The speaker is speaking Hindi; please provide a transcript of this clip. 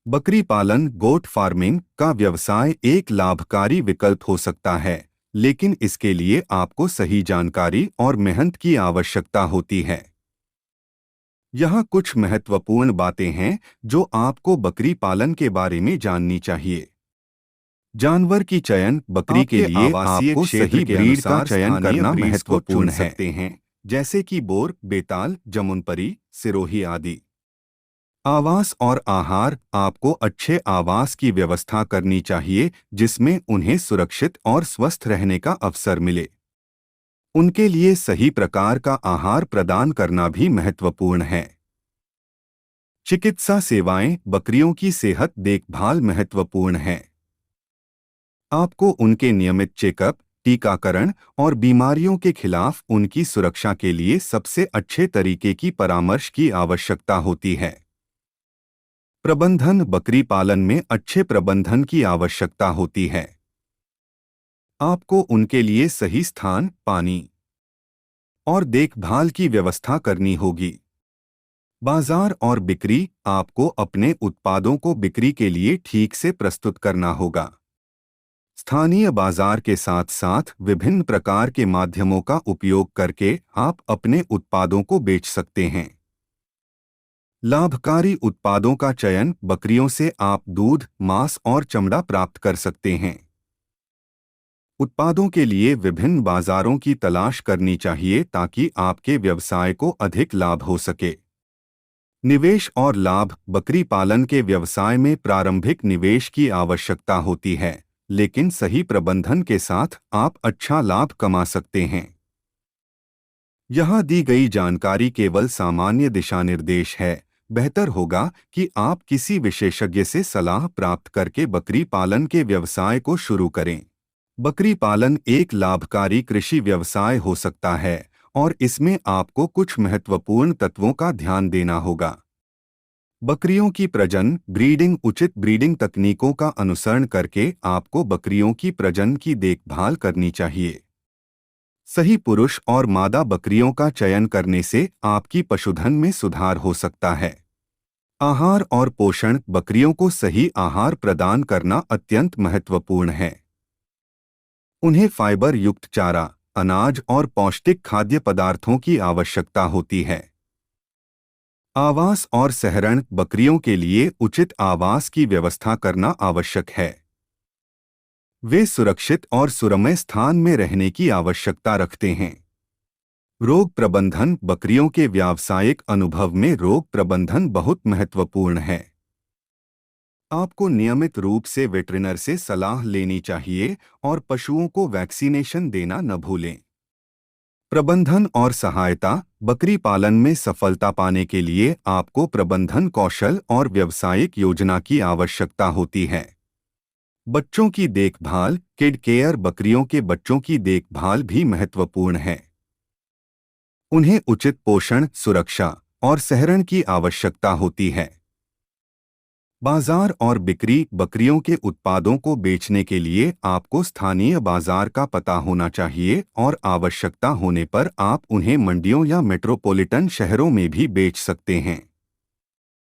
बकरी पालन गोट फार्मिंग का व्यवसाय एक लाभकारी विकल्प हो सकता है, लेकिन इसके लिए आपको सही जानकारी और मेहनत की आवश्यकता होती है। यहाँ कुछ महत्वपूर्ण बातें हैं जो आपको बकरी पालन के बारे में जाननी चाहिए। जानवर की चयन बकरी के लिए आवासीय आपको क्षेत्र सही के ब्रीड का अनुसार चयन स्थानीय करना ब्रीड्स को चुन महत्वपूर्ण है, सकते हैं। जैसे कि बोर, बेताल, जमुनपरी, सिरोही आदि। आवास और आहार आपको अच्छे आवास की व्यवस्था करनी चाहिए जिसमें उन्हें सुरक्षित और स्वस्थ रहने का अवसर मिले। उनके लिए सही प्रकार का आहार प्रदान करना भी महत्वपूर्ण है। चिकित्सा सेवाएं बकरियों की सेहत देखभाल महत्वपूर्ण है। आपको उनके नियमित चेकअप, टीकाकरण और बीमारियों के खिलाफ उनकी सुरक्षा के लिए सबसे अच्छे तरीके की परामर्श की आवश्यकता होती है। प्रबंधन बकरी पालन में अच्छे प्रबंधन की आवश्यकता होती है। आपको उनके लिए सही स्थान, पानी और देखभाल की व्यवस्था करनी होगी। बाजार और बिक्री आपको अपने उत्पादों को बिक्री के लिए ठीक से प्रस्तुत करना होगा। स्थानीय बाजार के साथ साथ विभिन्न प्रकार के माध्यमों का उपयोग करके आप अपने उत्पादों को बेच सकते हैं। लाभकारी उत्पादों का चयन बकरियों से आप दूध, मांस और चमड़ा प्राप्त कर सकते हैं। उत्पादों के लिए विभिन्न बाजारों की तलाश करनी चाहिए ताकि आपके व्यवसाय को अधिक लाभ हो सके। निवेश और लाभ बकरी पालन के व्यवसाय में प्रारंभिक निवेश की आवश्यकता होती है, लेकिन सही प्रबंधन के साथ आप अच्छा लाभ कमा सकते हैं। यहाँ दी गई जानकारी केवल सामान्य दिशानिर्देश है। बेहतर होगा कि आप किसी विशेषज्ञ से सलाह प्राप्त करके बकरी पालन के व्यवसाय को शुरू करें। बकरी पालन एक लाभकारी कृषि व्यवसाय हो सकता है और इसमें आपको कुछ महत्वपूर्ण तत्वों का ध्यान देना होगा। बकरियों की प्रजनन ब्रीडिंग उचित ब्रीडिंग तकनीकों का अनुसरण करके आपको बकरियों की प्रजनन की देखभाल करनी चाहिए। सही पुरुष और मादा बकरियों का चयन करने से आपकी पशुधन में सुधार हो सकता है। आहार और पोषण बकरियों को सही आहार प्रदान करना अत्यंत महत्वपूर्ण है। उन्हें फाइबर युक्त चारा, अनाज और पौष्टिक खाद्य पदार्थों की आवश्यकता होती है। आवास और सहरण बकरियों के लिए उचित आवास की व्यवस्था करना आवश्यक है। वे सुरक्षित और सुरम्य स्थान में रहने की आवश्यकता रखते हैं। रोग प्रबंधन बकरियों के व्यावसायिक अनुभव में रोग प्रबंधन बहुत महत्वपूर्ण है। आपको नियमित रूप से वेटरिनर से सलाह लेनी चाहिए और पशुओं को वैक्सीनेशन देना न भूलें। प्रबंधन और सहायता बकरी पालन में सफलता पाने के लिए आपको प्रबंधन कौशल और व्यावसायिक योजना की आवश्यकता होती है। बच्चों की देखभाल किड केयर बकरियों के बच्चों की देखभाल भी महत्वपूर्ण है। उन्हें उचित पोषण, सुरक्षा और सहरण की आवश्यकता होती है। बाजार और बिक्री बकरियों के उत्पादों को बेचने के लिए आपको स्थानीय बाजार का पता होना चाहिए और आवश्यकता होने पर आप उन्हें मंडियों या मेट्रोपॉलिटन शहरों में भी बेच सकते हैं।